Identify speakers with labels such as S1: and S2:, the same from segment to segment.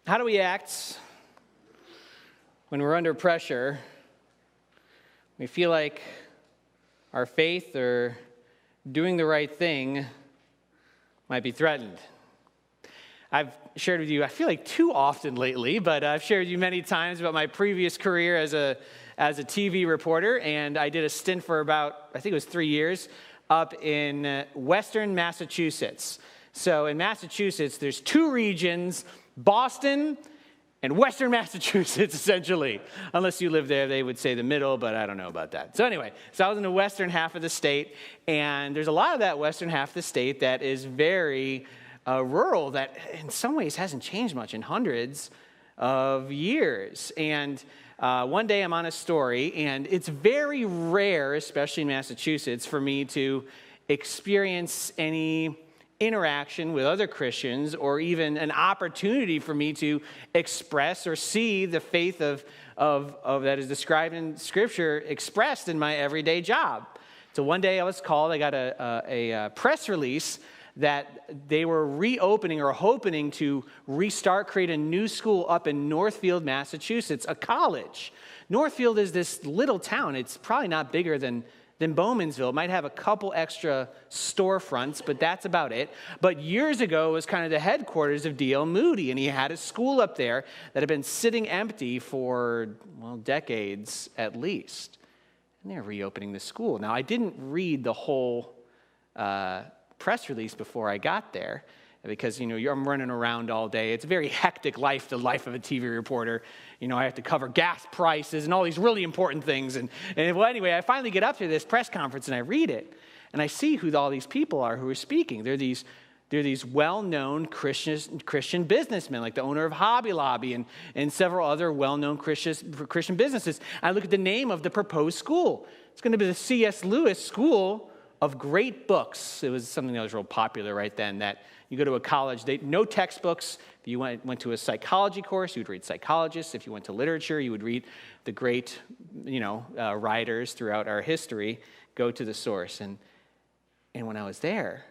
S1: How do we act when we're under pressure? We feel like our faith or doing the right thing might be threatened. I've shared with you, I feel like too often lately, but I've shared with you many times about my previous career as a TV reporter, and I did a stint for about, I think it was 3 years, up in Western Massachusetts. So in Massachusetts, there's two regions, Boston and Western Massachusetts, essentially. Unless you live there, they would say the middle, but I don't know about that. So anyway, I was in the western half of the state, and there's a lot of that western half of the state that is very rural, that in some ways hasn't changed much in hundreds of years. And one day I'm on a story, and it's very rare, especially in Massachusetts, for me to experience any interaction with other Christians or even an opportunity for me to express or see the faith of that is described in Scripture expressed in my everyday job. So one day I was called, I got a press release that they were reopening or hoping to create a new school up in Northfield, Massachusetts, a college. Northfield is this little town. It's probably not bigger than Bowmansville. It might have a couple extra storefronts, but that's about it. But years ago, it was kind of the headquarters of D.L. Moody, and he had a school up there that had been sitting empty for, decades at least. And they're reopening the school. Now, I didn't read the whole press release before I got there, because, I'm running around all day. It's a very hectic life, the life of a TV reporter. I have to cover gas prices and all these really important things. And anyway, I finally get up to this press conference and I read it. And I see who all these people are who are speaking. They're these well-known Christian businessmen, like the owner of Hobby Lobby and several other well-known Christian businesses. I look at the name of the proposed school. It's going to be the C.S. Lewis School of Great Books. It was something that was real popular right then, that you go to a college, no textbooks. If you went to a psychology course, you would read psychologists. If you went to literature, you would read the great, writers throughout our history, go to the source. And when I was there,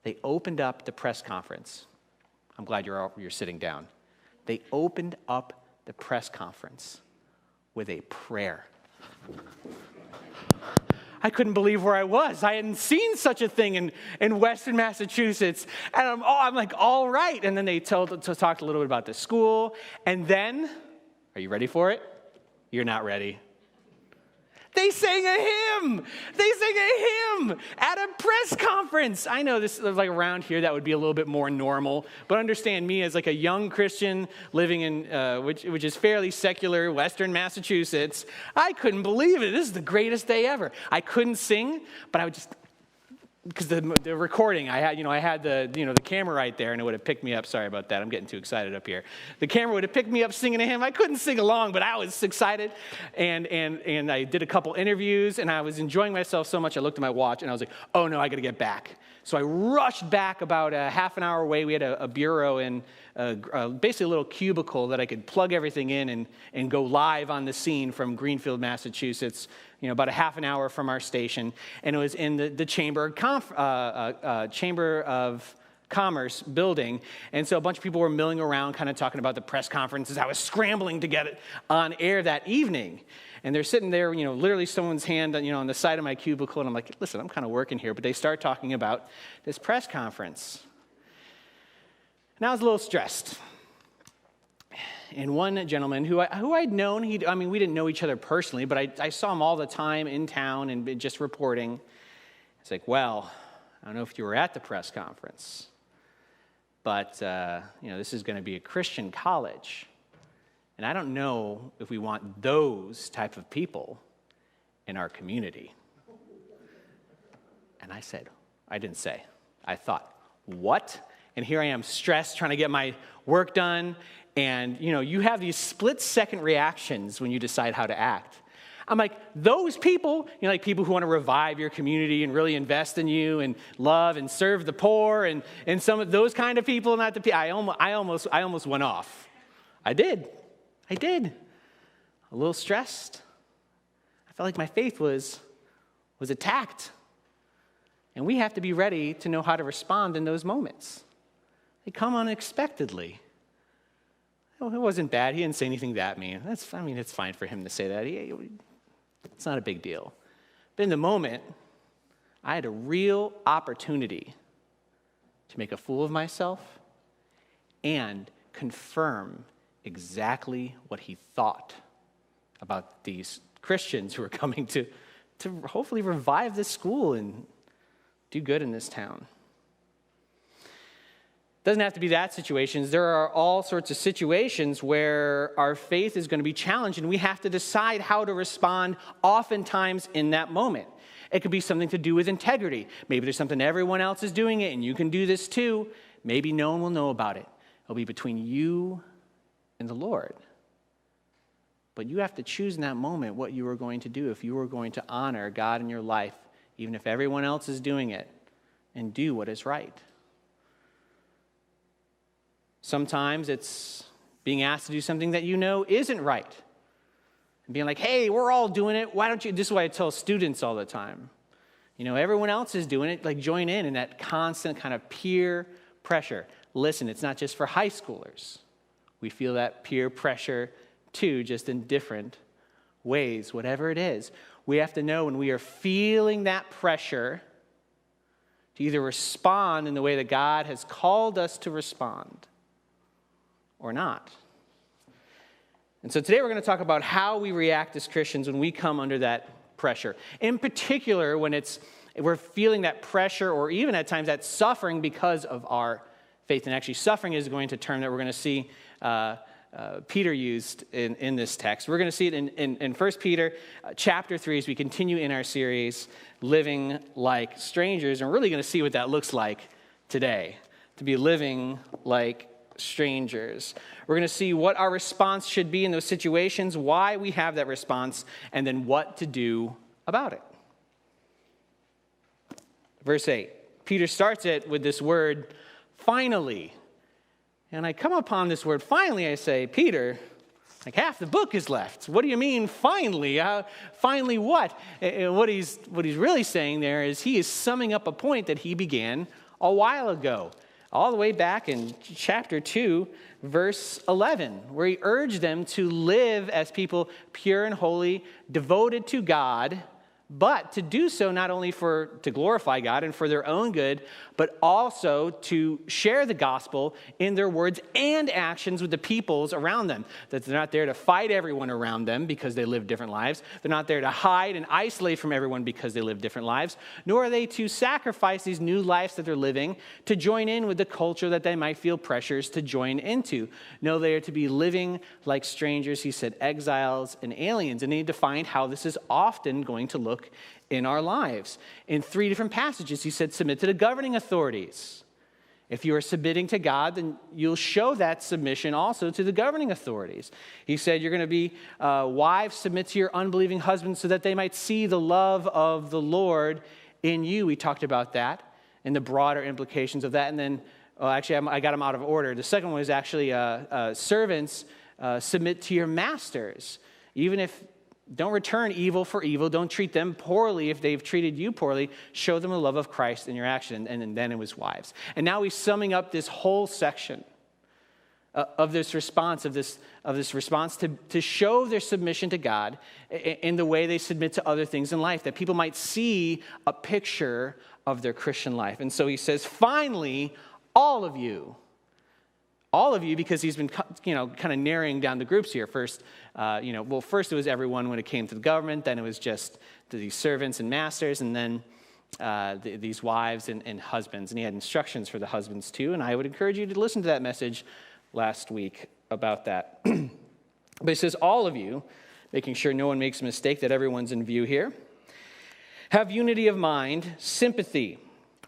S1: they opened up the press conference. I'm glad you're sitting down. They opened up the press conference with a prayer. I couldn't believe where I was. I hadn't seen such a thing in Western Massachusetts. And I'm like, all right. And then they talked a little bit about the school. And then, are you ready for it? You're not ready. They sang a hymn. At a press conference. I know this is like around here that would be a little bit more normal, but understand me as like a young Christian living in which is fairly secular Western Massachusetts. I couldn't believe it. This is the greatest day ever. I couldn't sing, but I would just, because the recording, I had the camera right there, and it would have picked me up. Sorry about that. I'm getting too excited up here. The camera would have picked me up singing a hymn. I couldn't sing along, but I was excited. And I did a couple interviews, and I was enjoying myself so much, I looked at my watch, and I was like, oh, no, I got to get back. So I rushed back about a half an hour away. We had a bureau and basically a little cubicle that I could plug everything in and go live on the scene from Greenfield, Massachusetts, about a half an hour from our station. And it was in the Chamber of Commerce building. And so a bunch of people were milling around, kind of talking about the press conferences. I was scrambling to get it on air that evening. And they're sitting there, literally someone's hand, on the side of my cubicle. And I'm like, listen, I'm kind of working here. But they start talking about this press conference. And I was a little stressed. And one gentleman who I'd known, we didn't know each other personally, but I saw him all the time in town and just reporting. It's like, well, I don't know if you were at the press conference, but, this is going to be a Christian college. And I don't know if we want those type of people in our community. And I thought, what? And here I am stressed, trying to get my work done. And, you have these split-second reactions when you decide how to act. I'm like, those people, like people who want to revive your community and really invest in you and love and serve the poor and some of those kind of people, not the people. I almost went off. I did. A little stressed. I felt like my faith was attacked. And we have to be ready to know how to respond in those moments. They come unexpectedly. Well, it wasn't bad. He didn't say anything that mean. It's fine for him to say that. It's not a big deal. But in the moment, I had a real opportunity to make a fool of myself and confirm exactly what he thought about these Christians who were coming to hopefully revive this school and do good in this town. Doesn't have to be that situations. There are all sorts of situations where our faith is going to be challenged and we have to decide how to respond oftentimes in that moment. It could be something to do with integrity. Maybe there's something everyone else is doing it and you can do this too. Maybe no one will know about it. It'll be between you and the Lord. But you have to choose in that moment what you are going to do if you are going to honor God in your life, even if everyone else is doing it, and do what is right. Sometimes it's being asked to do something that you know isn't right. And being like, hey, we're all doing it. Why don't you? This is what I tell students all the time. Everyone else is doing it. Like, join in that constant kind of peer pressure. Listen, it's not just for high schoolers. We feel that peer pressure too, just in different ways, whatever it is. We have to know when we are feeling that pressure to either respond in the way that God has called us to respond or not. And so today we're going to talk about how we react as Christians when we come under that pressure. In particular, when we're feeling that pressure or even at times that suffering because of our faith. And actually, suffering is going to term that we're going to see Peter used in this text. We're going to see it in 1 Peter chapter 3 as we continue in our series, Living Like Strangers. And we're really going to see what that looks like today, to be living like strangers. We're going to see what our response should be in those situations, why we have that response, and then what to do about it. Verse 8, Peter starts it with this word, finally. And I come upon this word, finally, I say, Peter, like half the book is left. What do you mean, finally? Finally what? And what he's really saying there is he is summing up a point that he began a while ago, all the way back in chapter 2, verse 11, where he urged them to live as people pure and holy, devoted to God, but to do so not only to glorify God and for their own good, but also to share the gospel in their words and actions with the peoples around them. That they're not there to fight everyone around them because they live different lives. They're not there to hide and isolate from everyone because they live different lives. Nor are they to sacrifice these new lives that they're living to join in with the culture that they might feel pressures to join into. No, they are to be living like strangers, he said, exiles and aliens. And he defined how this is often going to look in our lives. In 3 different passages, he said, submit to the governing authorities. If you are submitting to God, then you'll show that submission also to the governing authorities. He said you're going to be wives, submit to your unbelieving husbands so that they might see the love of the Lord in you. We talked about that and the broader implications of that. And then, I got them out of order. The second one is actually servants, submit to your masters. Even if don't return evil for evil. Don't treat them poorly if they've treated you poorly. Show them the love of Christ in your action. And then it was wives. And now he's summing up this whole section of this response, to show their submission to God in the way they submit to other things in life, that people might see a picture of their Christian life. And so he says, finally, all of you, because he's been, kind of narrowing down the groups here. First, first it was everyone when it came to the government. Then it was just these servants and masters, and then these wives and husbands. And he had instructions for the husbands too. And I would encourage you to listen to that message last week about that. But he says, all of you, making sure no one makes a mistake, that everyone's in view here, have unity of mind, sympathy,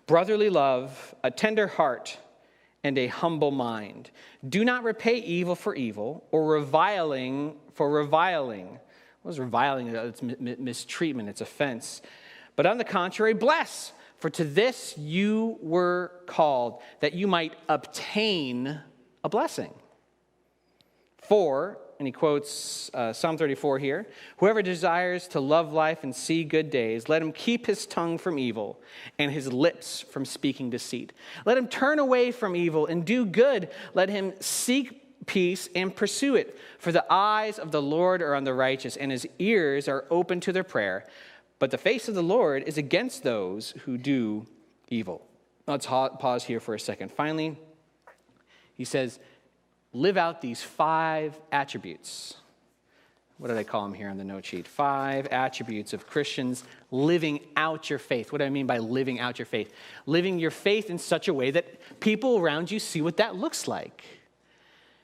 S1: brotherly love, a tender heart, and a humble mind. Do not repay evil for evil or reviling for reviling. What is reviling? It's mistreatment, it's offense. But on the contrary, bless, for to this you were called, that you might obtain a blessing. For, and he quotes Psalm 34 here, whoever desires to love life and see good days, let him keep his tongue from evil and his lips from speaking deceit. Let him turn away from evil and do good. Let him seek peace and pursue it. For the eyes of the Lord are on the righteous, and his ears are open to their prayer. But the face of the Lord is against those who do evil. Let's pause here for a second. Finally, he says, live out these 5 attributes. What did I call them here on the note sheet? 5 attributes of Christians living out your faith. What do I mean by living out your faith? Living your faith in such a way that people around you see what that looks like.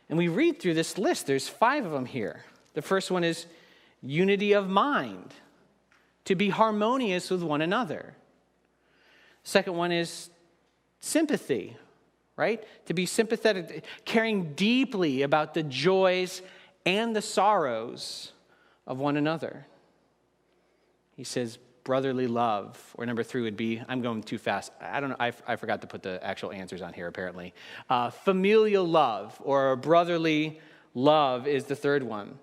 S1: And we read through this list. There's 5 of them here. The first one is unity of mind, to be harmonious with one another. Second one is sympathy, right? To be sympathetic, caring deeply about the joys and the sorrows of one another. He says brotherly love, or number 3 would be, I'm going too fast. I don't know, I forgot to put the actual answers on here apparently. Familial love, or brotherly love is the third one.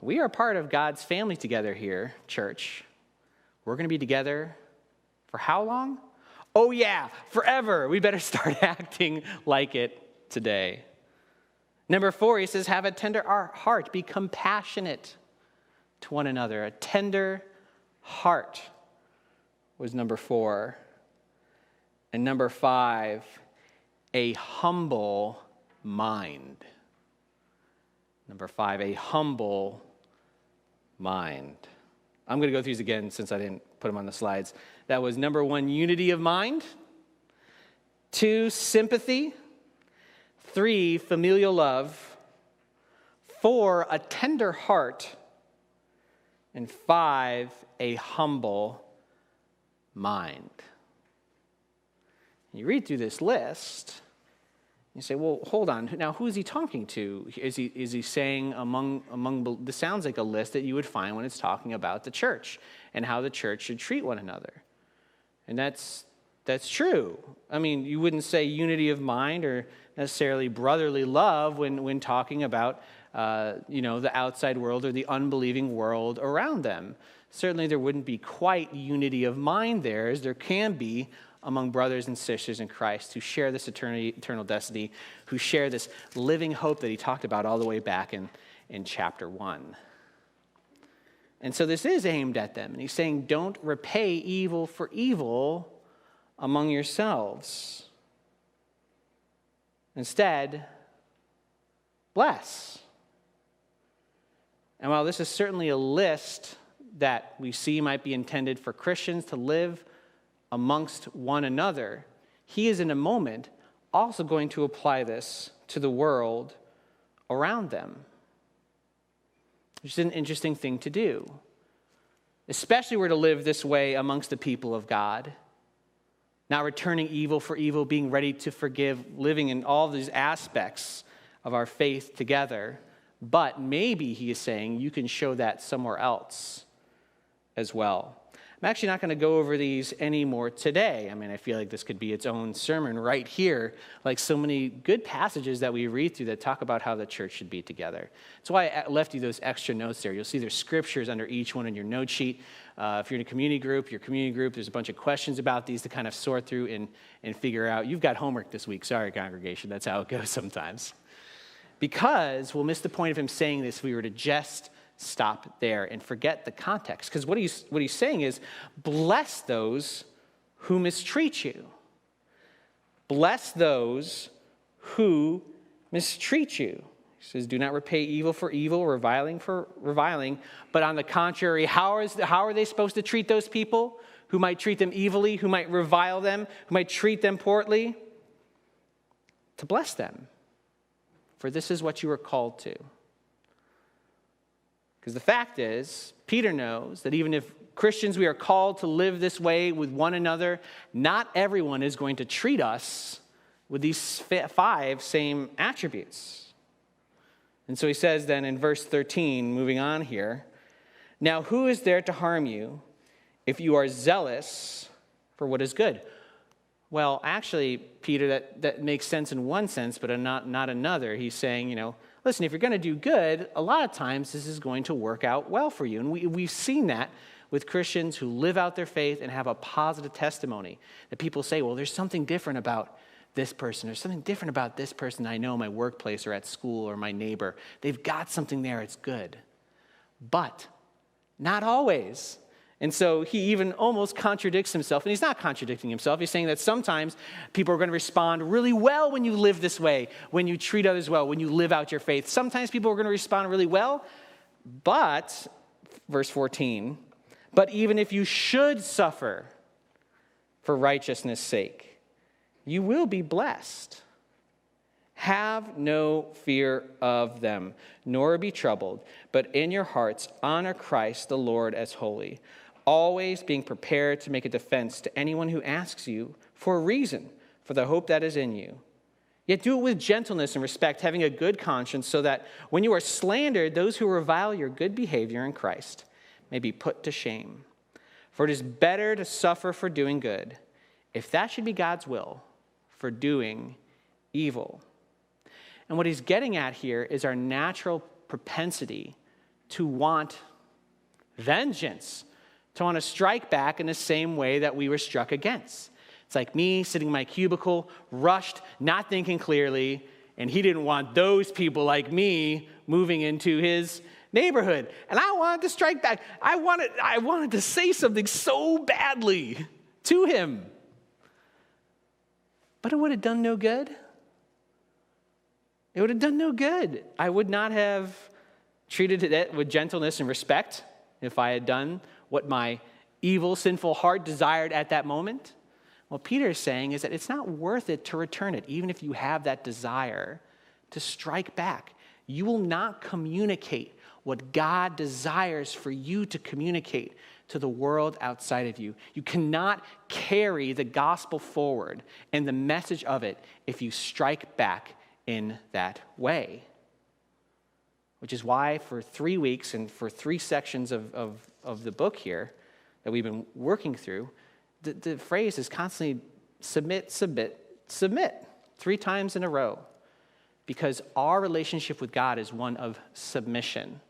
S1: We are part of God's family together here, church. We're going to be together for how long? Oh yeah, forever. We better start acting like it today. Number 4, he says, have a tender heart. Be compassionate to one another. A tender heart was number 4. And number 5, a humble mind. Number 5, a humble mind. I'm going to go through these again since I didn't put them on the slides. That was number 1, unity of mind. 2, sympathy. 3, familial love. 4, a tender heart. And 5, a humble mind. You read through this list, you say, well, hold on. Now, who is he talking to? Is he saying among this sounds like a list that you would find when it's talking about the church and how the church should treat one another. And that's true. I mean, you wouldn't say unity of mind or necessarily brotherly love when talking about the outside world or the unbelieving world around them. Certainly there wouldn't be quite unity of mind there, as there can be among brothers and sisters in Christ who share this eternal destiny, who share this living hope that he talked about all the way back in chapter 1. And so this is aimed at them. And he's saying, don't repay evil for evil among yourselves. Instead, bless. And while this is certainly a list that we see might be intended for Christians to live amongst one another, he is in a moment also going to apply this to the world around them, which is an interesting thing to do. Especially we're to live this way amongst the people of God, not returning evil for evil, being ready to forgive, living in all these aspects of our faith together. But maybe he is saying you can show that somewhere else as well. I'm actually not going to go over these anymore today. I mean, I feel like this could be its own sermon right here, like so many good passages that we read through that talk about how the church should be together. That's why I left you those extra notes there. You'll see there's scriptures under each one in your note sheet. If you're in a community group, there's a bunch of questions about these to kind of sort through and figure out. You've got homework this week. Sorry, congregation. That's how it goes sometimes. Because we'll miss the point of him saying this if we were to just stop there and forget the context. Because what he's saying is, bless those who mistreat you. Bless those who mistreat you. He says, do not repay evil for evil, reviling for reviling. But on the contrary, how are they supposed to treat those people who might treat them evilly, who might revile them, who might treat them poorly? To bless them. For this is what you are called to. Because the fact is, Peter knows that even if Christians, we are called to live this way with one another, not everyone is going to treat us with these 5 same attributes. And so he says then in verse 13, moving on here, now who is there to harm you if you are zealous for what is good? Well, actually, Peter, that makes sense in one sense, but not another. He's saying, listen, if you're going to do good, a lot of times this is going to work out well for you. And we've seen that with Christians who live out their faith and have a positive testimony. That people say, well, there's something different about this person. There's something different about this person I know in my workplace or at school or my neighbor. They've got something there. It's good. But not always. And so he even almost contradicts himself. And he's not contradicting himself. He's saying that sometimes people are going to respond really well when you live this way, when you treat others well, when you live out your faith. Sometimes people are going to respond really well. But, verse 14, but even if you should suffer for righteousness' sake, you will be blessed. Have no fear of them, nor be troubled, but in your hearts honor Christ the Lord as holy, always being prepared to make a defense to anyone who asks you for a reason for the hope that is in you. Yet do it with gentleness and respect, having a good conscience, so that when you are slandered, those who revile your good behavior in Christ may be put to shame. For it is better to suffer for doing good, if that should be God's will, for doing evil. And what he's getting at here is our natural propensity to want vengeance, to want to strike back in the same way that we were struck against. It's like me sitting in my cubicle, rushed, not thinking clearly, and he didn't want those people like me moving into his neighborhood. And I wanted to strike back. I wanted to say something so badly to him. But it would have done no good. It would have done no good. I would not have treated it with gentleness and respect if I had done what my evil, sinful heart desired at that moment. What Peter is saying is that it's not worth it to return it, even if you have that desire to strike back. You will not communicate what God desires for you to communicate to the world outside of you. You cannot carry the gospel forward and the message of it if you strike back in that way. Which is why for 3 weeks and for 3 sections of the book here that we've been working through, the phrase is constantly submit, submit, submit, 3 times in a row. Because our relationship with God is one of submission.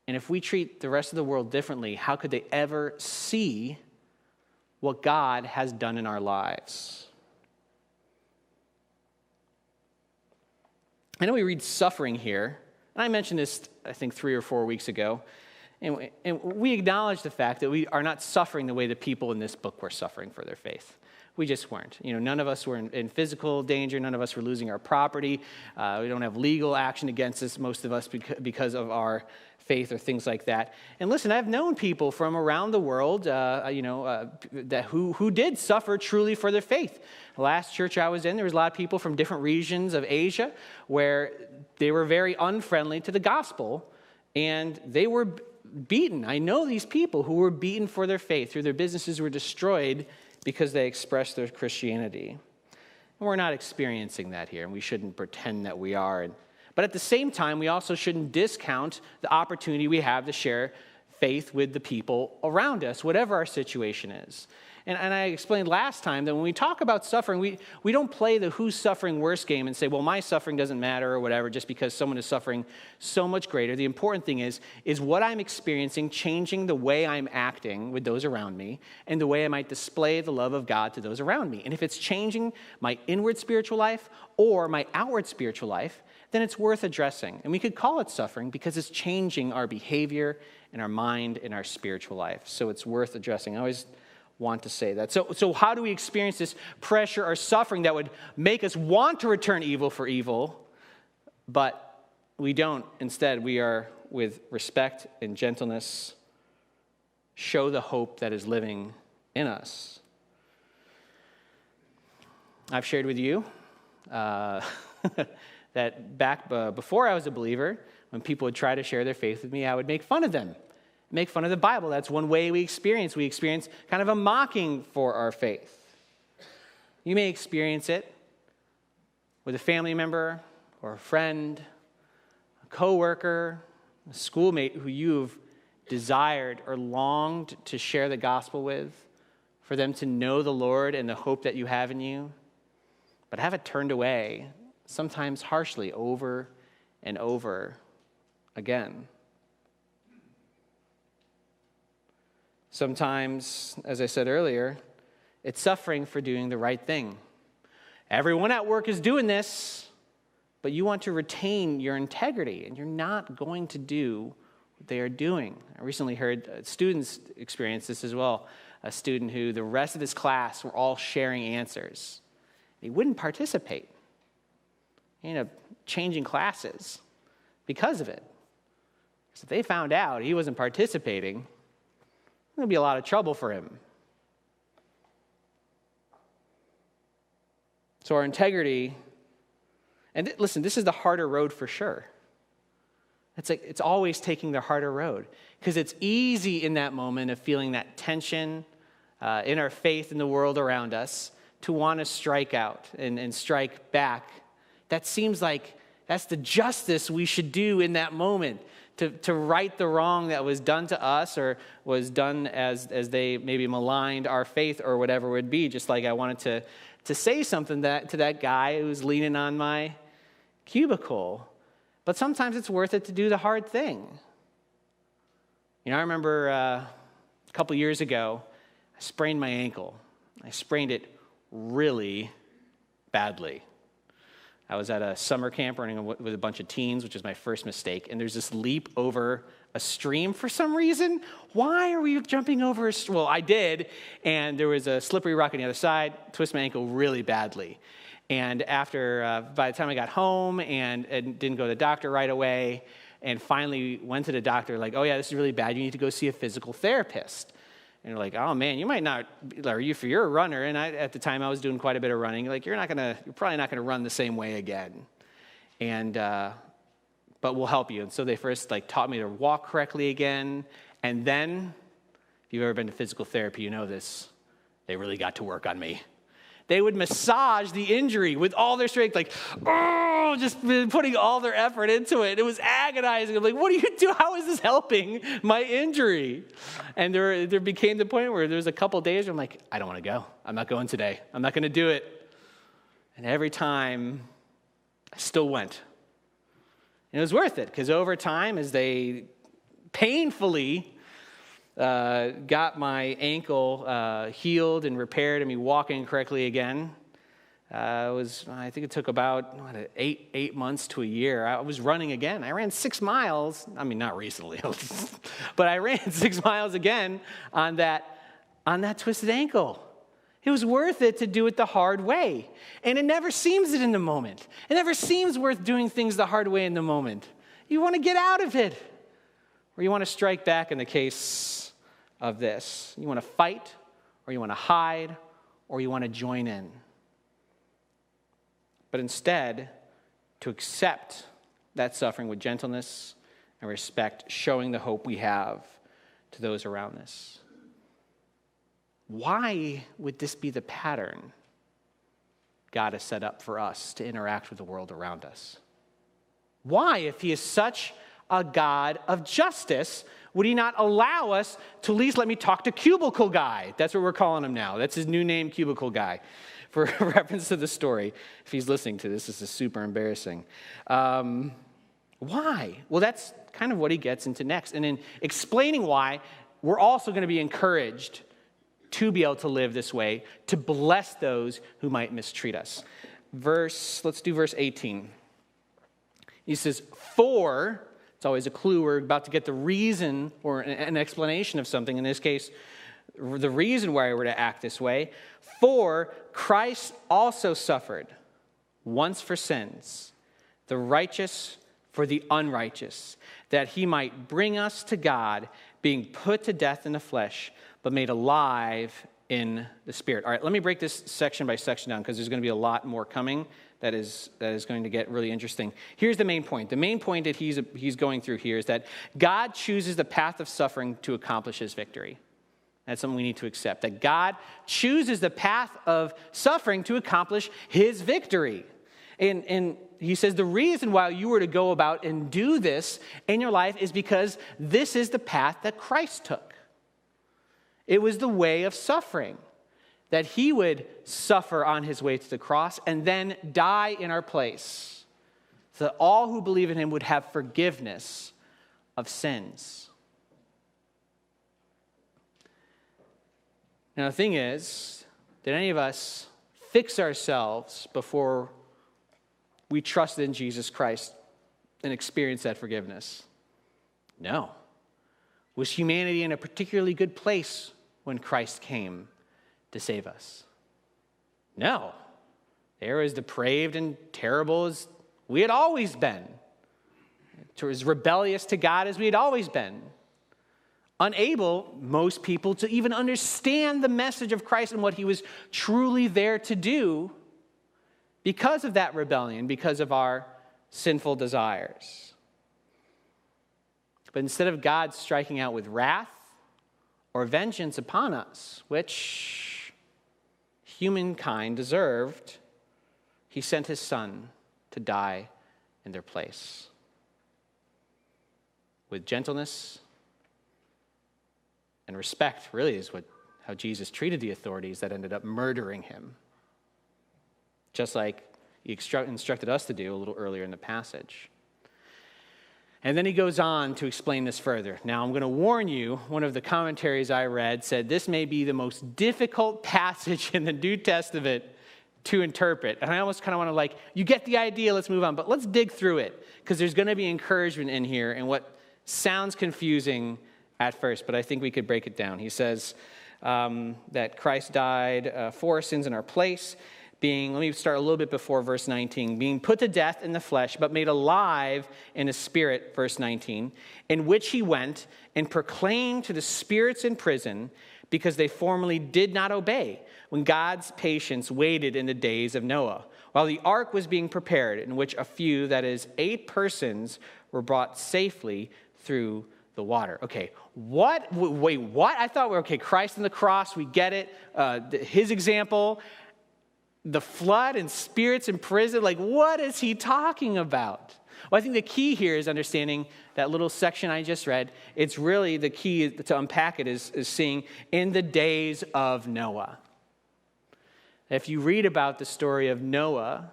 S1: And if we treat the rest of the world differently, how could they ever see what God has done in our lives? I know we read suffering here, and I mentioned this, I think, 3 or 4 weeks ago, and we acknowledge the fact that we are not suffering the way the people in this book were suffering for their faith. We just weren't. None of us were in physical danger. None of us were losing our property. We don't have legal action against us, most of us, because of our faith or things like that. And listen, I've known people from around the world, who did suffer truly for their faith. The last church I was in, there was a lot of people from different regions of Asia where they were very unfriendly to the gospel, and they were beaten. I know these people who were beaten for their faith, who their businesses were destroyed because they expressed their Christianity. And we're not experiencing that here, and we shouldn't pretend that we are. But at the same time, we also shouldn't discount the opportunity we have to share faith with the people around us, whatever our situation is. And I explained last time that when we talk about suffering, we don't play the who's suffering worse game and say, well, my suffering doesn't matter or whatever, just because someone is suffering so much greater. The important thing is what I'm experiencing changing the way I'm acting with those around me and the way I might display the love of God to those around me. And if it's changing my inward spiritual life or my outward spiritual life, then it's worth addressing. And we could call it suffering because it's changing our behavior and our mind and our spiritual life. So it's worth addressing. I always want to say that. So how do we experience this pressure or suffering that would make us want to return evil for evil, but we don't? Instead, we are, with respect and gentleness, show the hope that is living in us. I've shared with you that back before I was a believer, when people would try to share their faith with me, I would make fun of them. Make fun of the Bible. That's one way we experience. We experience kind of a mocking for our faith. You may experience it with a family member or a friend, a coworker, a schoolmate who you've desired or longed to share the gospel with, for them to know the Lord and the hope that you have in you, but have it turned away, sometimes harshly, over and over again. Sometimes, as I said earlier, it's suffering for doing the right thing, Everyone at work is doing this, but you want to retain your integrity, and you're not going to do what they are doing. I recently heard students experience this as well. A student who the rest of his class were all sharing answers. He wouldn't participate. He ended up changing classes because of it. So if they found out he wasn't participating, there would be a lot of trouble for him. So our integrity, and listen, this is the harder road for sure. It's always taking the harder road, because it's easy in that moment of feeling that tension in our faith in the world around us to want to strike out and strike back. That seems like that's the justice we should do in that moment, to right the wrong that was done to us or was done as they maybe maligned our faith or whatever it would be. Just like I wanted to say something to that guy who was leaning on my cubicle. But sometimes it's worth it to do the hard thing. You know, I remember a couple years ago, I sprained my ankle. I sprained it really badly. I was at a summer camp running with a bunch of teens, which is my first mistake, and there's this leap over a stream for some reason. Why are we jumping over a stream? Well, I did, and there was a slippery rock on the other side, twist my ankle really badly. And after, by the time I got home and didn't go to the doctor right away, and finally went to the doctor, like, oh yeah, this is really bad, you need to go see a physical therapist. And you're like, oh man, you might not, or if you're a runner, and at the time I was doing quite a bit of running, like you're probably not gonna run the same way again. And, but we'll help you. And so they first taught me to walk correctly again. And then, if you've ever been to physical therapy, you know this, they really got to work on me. They would massage the injury with all their strength, just putting all their effort into it. It was agonizing. I'm like, what do you do? How is this helping my injury? And there became the point where there was a couple days where I'm like, I don't want to go. I'm not going today. I'm not going to do it. And every time, I still went. And it was worth it, because over time, as they painfully got my ankle healed and repaired and me walking correctly again. I think it took about 8 months to a year. I was running again. I ran 6 miles. I mean, not recently, but I ran 6 miles again on that twisted ankle. It was worth it to do it the hard way. And it never seems it in the moment. It never seems worth doing things the hard way in the moment. You want to get out of it. Or you want to strike back in the case of this. You want to fight, or you want to hide, or you want to join in. But instead, to accept that suffering with gentleness and respect, showing the hope we have to those around us. Why would this be the pattern God has set up for us to interact with the world around us? Why, if he is such a God of justice, would he not allow us to at least let me talk to Cubicle Guy? That's what we're calling him now. That's his new name, Cubicle Guy, for reference to the story. If he's listening to this, this is super embarrassing. Why? Well, that's kind of what he gets into next. And in explaining why, we're also going to be encouraged to be able to live this way, to bless those who might mistreat us. Let's do verse 18. He says, for... It's always a clue. We're about to get the reason or an explanation of something. In this case, the reason why we're to act this way. For Christ also suffered once for sins, the righteous for the unrighteous, that he might bring us to God, being put to death in the flesh, but made alive in the spirit. All right, let me break this section by section down, because there's going to be a lot more coming that is going to get really interesting. Here's the main point. The main point that he's going through here is that God chooses the path of suffering to accomplish his victory. That's something we need to accept, that God chooses the path of suffering to accomplish his victory. And he says the reason why you were to go about and do this in your life is because this is the path that Christ took. It was the way of suffering, that he would suffer on his way to the cross and then die in our place, so that all who believe in him would have forgiveness of sins. Now, the thing is, did any of us fix ourselves before we trusted in Jesus Christ and experienced that forgiveness? No. Was humanity in a particularly good place when Christ came to save us? No. They were as depraved and terrible as we had always been. As rebellious to God as we had always been. Unable, most people, to even understand the message of Christ and what he was truly there to do because of that rebellion, because of our sinful desires. But instead of God striking out with wrath or vengeance upon us, which humankind deserved, he sent his son to die in their place. With gentleness and respect, really, is how Jesus treated the authorities that ended up murdering him. Just like he instructed us to do a little earlier in the passage. And then he goes on to explain this further. Now, I'm going to warn you, one of the commentaries I read said this may be the most difficult passage in the New Testament to interpret. And I almost kind of want to you get the idea, let's move on. But let's dig through it, because there's going to be encouragement in here and what sounds confusing at first, but I think we could break it down. He says that Christ died for our sins in our place, let me start a little bit before verse 19, being put to death in the flesh, but made alive in the spirit, verse 19, in which he went and proclaimed to the spirits in prison, because they formerly did not obey, when God's patience waited in the days of Noah, while the ark was being prepared, in which a few, that is, 8 persons, were brought safely through the water. Okay, what? Wait, what? I thought Christ on the cross, we get it. His example, the flood and spirits in prison, what is he talking about? Well, I think the key here is understanding that little section I just read. It's really the key to unpack it is seeing in the days of Noah. If you read about the story of Noah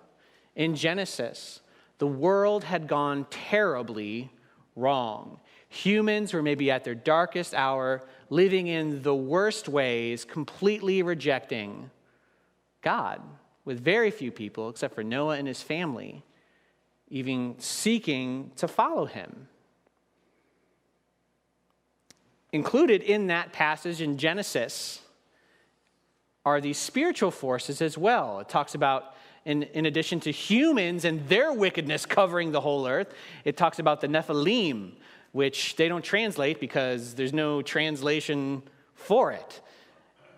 S1: in Genesis, the world had gone terribly wrong. Humans were maybe at their darkest hour, living in the worst ways, completely rejecting God, with very few people, except for Noah and his family, even seeking to follow him. Included in that passage in Genesis are these spiritual forces as well. It talks about, in addition to humans and their wickedness covering the whole earth, it talks about the Nephilim, which they don't translate because there's no translation for it.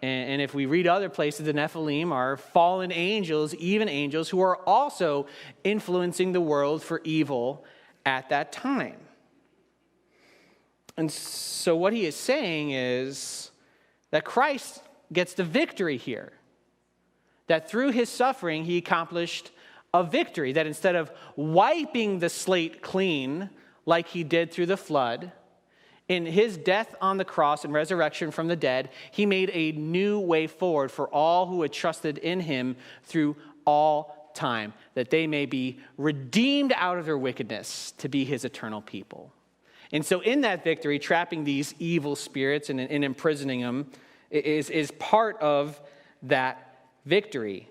S1: And if we read other places, the Nephilim are fallen angels, even angels, who are also influencing the world for evil at that time. And so what he is saying is that Christ gets the victory here. That through his suffering, he accomplished a victory. That instead of wiping the slate clean like he did through the flood, in his death on the cross and resurrection from the dead, he made a new way forward for all who had trusted in him through all time, that they may be redeemed out of their wickedness to be his eternal people. And so in that victory, trapping these evil spirits and imprisoning them is part of that victory.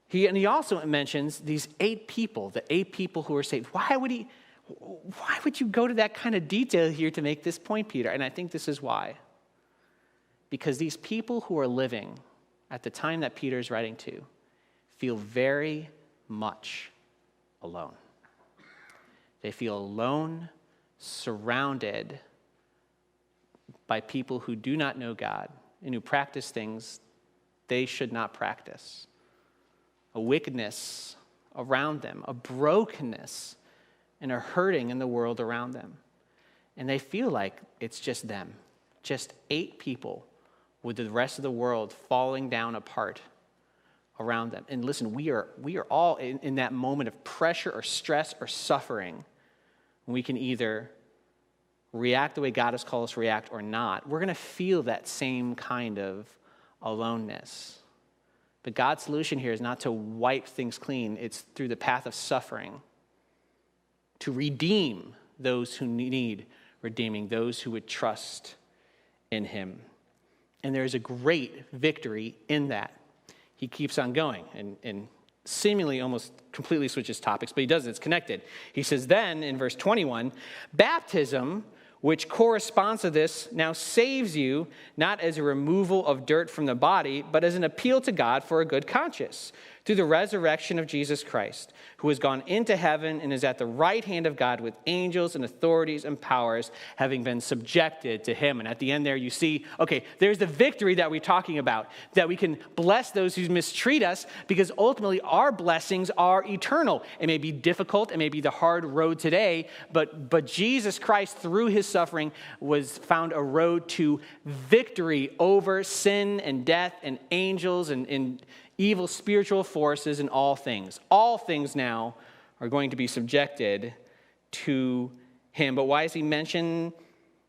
S1: He also mentions these 8 people, the 8 people who were saved. Why would you go to that kind of detail here to make this point, Peter? And I think this is why. Because these people who are living at the time that Peter is writing to feel very much alone. They feel alone, surrounded by people who do not know God and who practice things they should not practice. A wickedness around them, a brokenness and are hurting in the world around them. And they feel like it's just them, just 8 people with the rest of the world falling down apart around them. And listen, we are all in that moment of pressure or stress or suffering. We can either react the way God has called us to react or not. We're going to feel that same kind of aloneness. But God's solution here is not to wipe things clean. It's through the path of suffering, to redeem those who need redeeming, those who would trust in him. And there is a great victory in that. he keeps on going and seemingly almost completely switches topics, but he doesn't. It's connected. He says, then in verse 21, baptism, which corresponds to this, now saves you, not as a removal of dirt from the body, but as an appeal to God for a good conscience, through the resurrection of Jesus Christ, who has gone into heaven and is at the right hand of God with angels and authorities and powers, having been subjected to him. And at the end there, you see, okay, there's the victory that we're talking about, that we can bless those who mistreat us, because ultimately our blessings are eternal. It may be difficult, it may be the hard road today, but Jesus Christ, through his suffering, was found a road to victory over sin and death and angels and evil spiritual forces and all things. All things now are going to be subjected to him. But why does he mention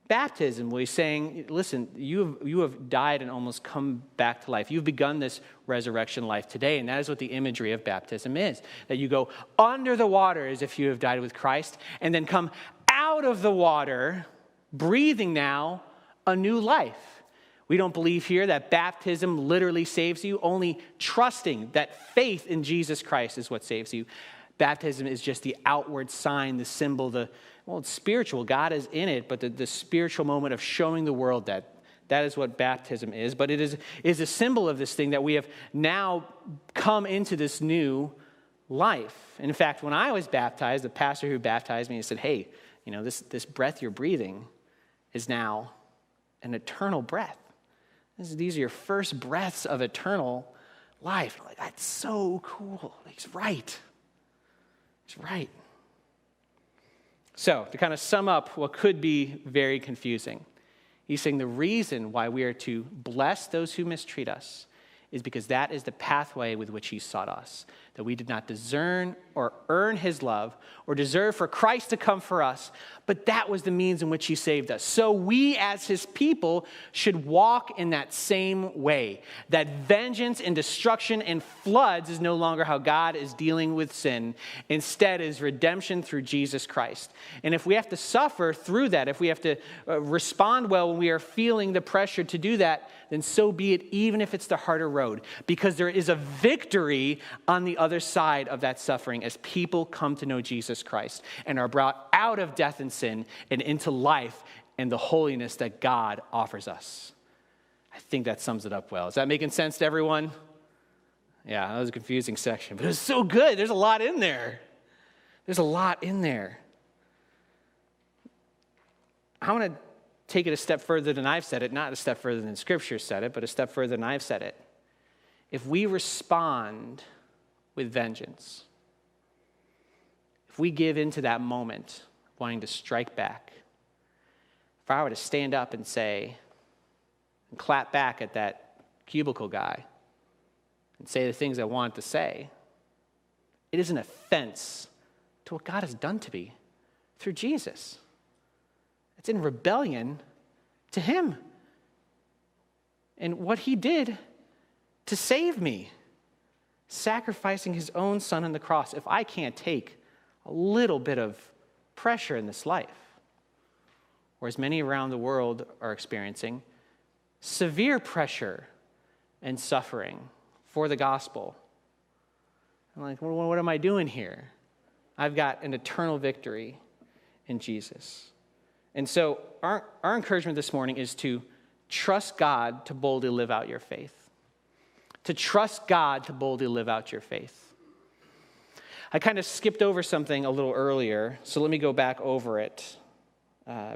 S1: baptism? Well, he's saying, listen, you have died and almost come back to life. You've begun this resurrection life today, and that is what the imagery of baptism is, that you go under the water as if you have died with Christ, and then come out of the water, breathing now a new life. We don't believe here that baptism literally saves you, only trusting that faith in Jesus Christ is what saves you. Baptism is just the outward sign, the symbol, it's spiritual. God is in it, but the spiritual moment of showing the world that is what baptism is. But it is a symbol of this thing that we have now come into this new life. And in fact, when I was baptized, the pastor who baptized me said, hey, this breath you're breathing is now an eternal breath. These are your first breaths of eternal life. I'm like, that's so cool. He's right. He's right. So, to kind of sum up what could be very confusing, he's saying the reason why we are to bless those who mistreat us is because that is the pathway with which he sought us, that we did not discern or earn his love or deserve for Christ to come for us, but that was the means in which he saved us. So we as his people should walk in that same way, that vengeance and destruction and floods is no longer how God is dealing with sin. Instead is redemption through Jesus Christ. And if we have to suffer through that, if we have to respond well when we are feeling the pressure to do that, then so be it, even if it's the harder road, because there is a victory on the other side of that suffering as people come to know Jesus Christ and are brought out of death and sin and into life and the holiness that God offers us. I think that sums it up well. Is that making sense to everyone? Yeah, that was a confusing section, but it was so good. There's a lot in there. There's a lot in there. I want to take it a step further than I've said it, not a step further than Scripture said it, but a step further than I've said it. If we respond with vengeance, if we give into that moment wanting to strike back, if I were to stand up and say, and clap back at that cubicle guy and say the things I want to say, it is an offense to what God has done to me through Jesus. It's in rebellion to him and what he did to save me, sacrificing his own son on the cross. If I can't take a little bit of pressure in this life, or as many around the world are experiencing, severe pressure and suffering for the gospel, I'm like, well, what am I doing here? I've got an eternal victory in Jesus. And so our encouragement this morning is to trust God to boldly live out your faith. To trust God to boldly live out your faith. I kind of skipped over something a little earlier, so let me go back over it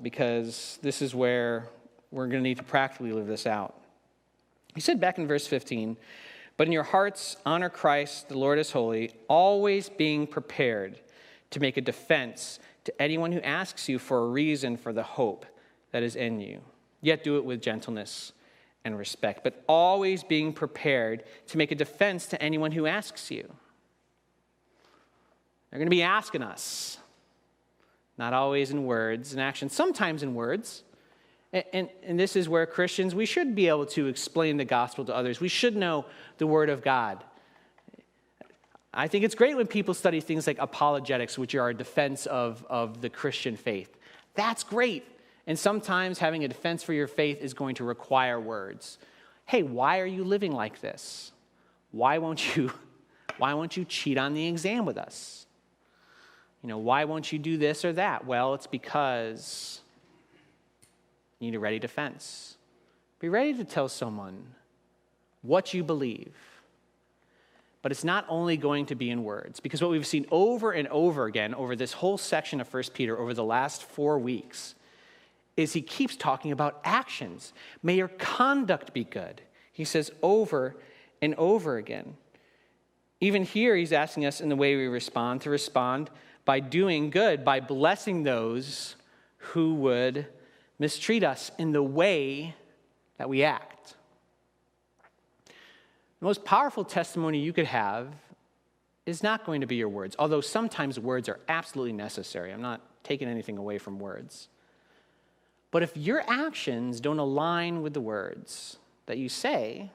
S1: because this is where we're going to need to practically live this out. He said back in verse 15, but in your hearts honor Christ, the Lord is holy, always being prepared to make a defense to anyone who asks you for a reason for the hope that is in you. Yet do it with gentleness and respect, but always being prepared to make a defense to anyone who asks you. They're going to be asking us, not always in words and actions, sometimes in words. And this is where Christians, we should be able to explain the gospel to others. We should know the word of God. I think it's great when people study things like apologetics, which are a defense of the Christian faith. That's great. And sometimes having a defense for your faith is going to require words. Hey, why are you living like this? why won't you cheat on the exam with us? Why won't you do this or that? Well, it's because you need a ready defense. Be ready to tell someone what you believe. But it's not only going to be in words, because what we've seen over and over again over this whole section of 1 Peter over the last 4 weeks is he keeps talking about actions. May your conduct be good, he says over and over again. Even here, he's asking us in the way we respond to respond by doing good, by blessing those who would mistreat us in the way that we act. The most powerful testimony you could have is not going to be your words, although sometimes words are absolutely necessary. I'm not taking anything away from words. But if your actions don't align with the words that you say,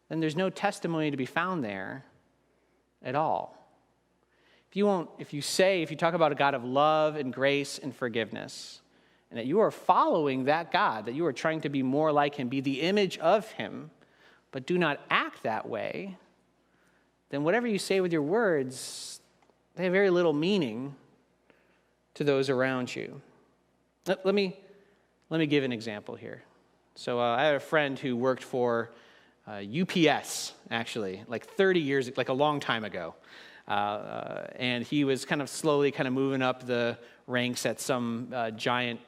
S1: then there's no testimony to be found there at all. If you talk about a God of love and grace and forgiveness, and that you are following that God, that you are trying to be more like him, be the image of him, but do not act that way, then whatever you say with your words, they have very little meaning to those around you. Let me give an example here. So I had a friend who worked for UPS, actually, like 30 years, like a long time ago. And he was kind of slowly moving up the ranks at some giant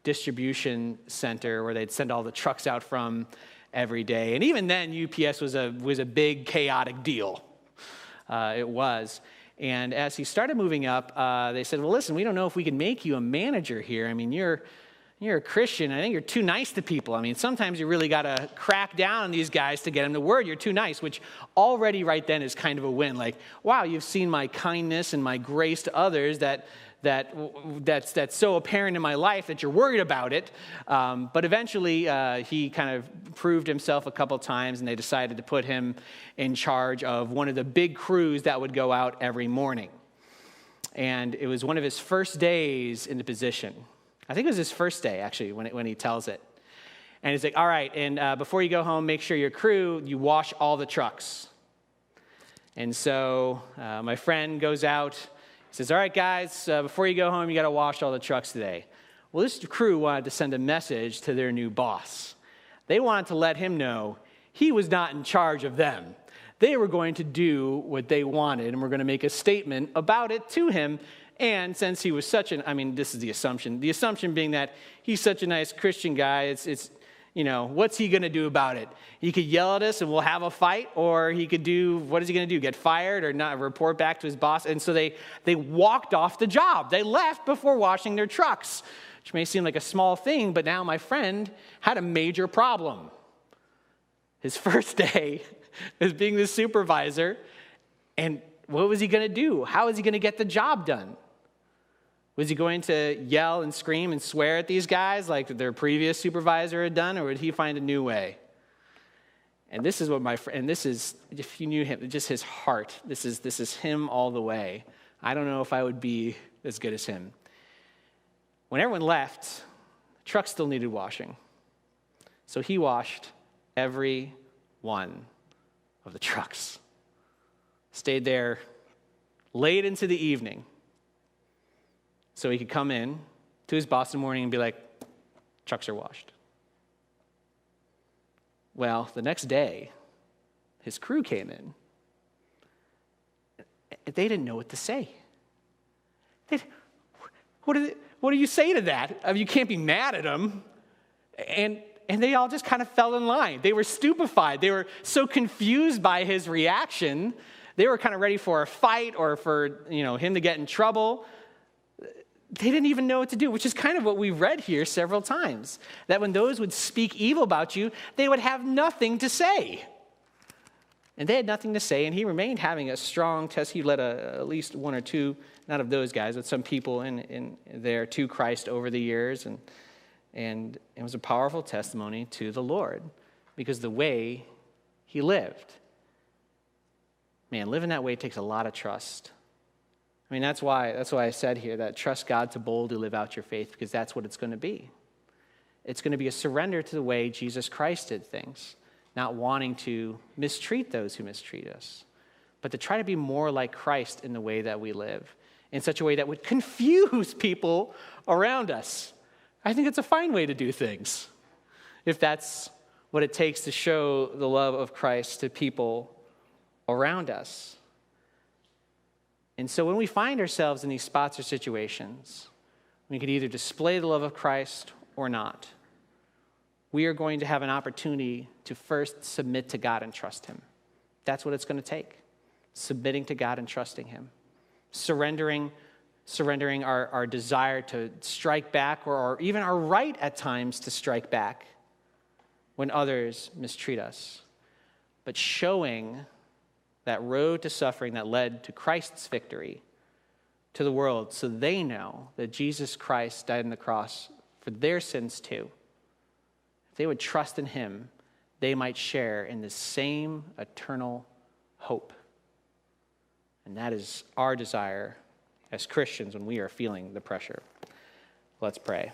S1: distribution center where they'd send all the trucks out from every day. And even then, UPS was a big, chaotic deal. It was. And as he started moving up, they said, well, listen, we don't know if we can make you a manager here. I mean, you're a Christian. I think you're too nice to people. I mean, sometimes you really got to crack down on these guys to get them the word. You're too nice, which already right then is kind of a win. Like, wow, you've seen my kindness and my grace to others that's so apparent in my life that you're worried about it. But eventually, he kind of proved himself a couple times, and they decided to put him in charge of one of the big crews that would go out every morning. And it was one of his first days in the position. I think it was his first day, actually, when he tells it. And he's like, all right, and before you go home, make sure your crew, you wash all the trucks. And so my friend goes out. He says, all right, guys, before you go home, you got to wash all the trucks today. Well, this crew wanted to send a message to their new boss. They wanted to let him know he was not in charge of them. They were going to do what they wanted, and were going to make a statement about it to him. And since he was this is the assumption being that he's such a nice Christian guy, it's what's he going to do about it? He could yell at us and we'll have a fight, or he could what is he going to do, get fired or not report back to his boss? And so they walked off the job. They left before washing their trucks, which may seem like a small thing, but now my friend had a major problem. His first day as being the supervisor, and what was he going to do? How was he going to get the job done? Was he going to yell and scream and swear at these guys like their previous supervisor had done, or would he find a new way? And this is what if you knew him, just his heart, this is him all the way. I don't know if I would be as good as him. When everyone left, the truck still needed washing. So he washed every one of the trucks. Stayed there late into the evening so he could come in to his boss in the morning and be like, trucks are washed. Well, the next day, his crew came in. They didn't know what to say. What do you say to that? I mean, you can't be mad at them. And they all just kind of fell in line. They were stupefied. They were so confused by his reaction. They were kind of ready for a fight or for him to get in trouble. They didn't even know what to do, which is kind of what we've read here several times. That when those would speak evil about you, they would have nothing to say. And they had nothing to say, and he remained having a strong test. He led at least one or two, not of those guys, but some people in there to Christ over the years. And it was a powerful testimony to the Lord because the way he lived. Man, living that way takes a lot of trust. I mean, that's why I said here that trust God to boldly live out your faith, because that's what it's going to be. It's going to be a surrender to the way Jesus Christ did things, not wanting to mistreat those who mistreat us, but to try to be more like Christ in the way that we live, in such a way that would confuse people around us. I think it's a fine way to do things, if that's what it takes to show the love of Christ to people around us. And so when we find ourselves in these spots or situations, we could either display the love of Christ or not. We are going to have an opportunity to first submit to God and trust him. That's what it's going to take. Submitting to God and trusting him. Surrendering our desire to strike back, or even our right at times to strike back when others mistreat us. But showing that road to suffering that led to Christ's victory to the world, so they know that Jesus Christ died on the cross for their sins too. If they would trust in him, they might share in the same eternal hope. And that is our desire as Christians when we are feeling the pressure. Let's pray.